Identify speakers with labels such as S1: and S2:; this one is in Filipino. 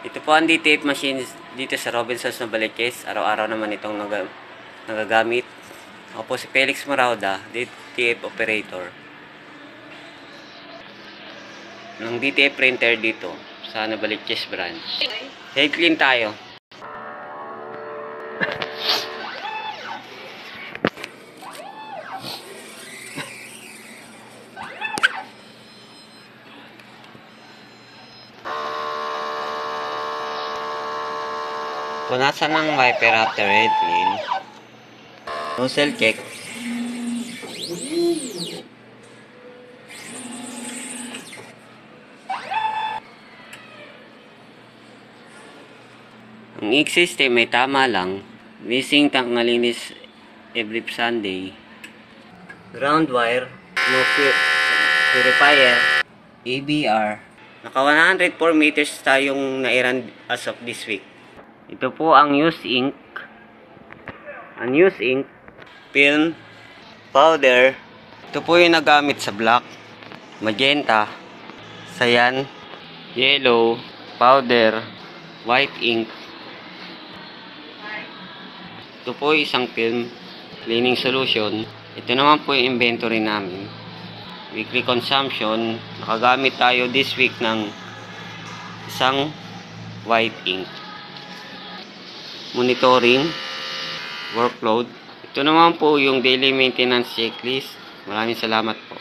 S1: Ito po ang DTF machine dito sa Robinsons Novaliches. Araw-araw naman itong nagagamit. Ako po si Felix Marauda, DTF operator ng DTF printer dito sa Novaliches branch. Head clean tayo. Punasan ng wiper after head clean. Nozzle check. Ang ink system ay tama lang. Missing tank malinis every Sunday. Ground wire. No purifier. ABR. Naka 104 meters tayong nairan as of this week. Ito po ang used ink. Ang used ink, film, powder. Ito po yung nagamit sa black, magenta, cyan, yellow, powder, white ink. Ito po isang film, cleaning solution. Ito naman po yung inventory namin. Weekly consumption, nakagamit tayo this week ng isang white ink. Monitoring, workload. Ito naman po yung daily maintenance checklist. Maraming salamat po.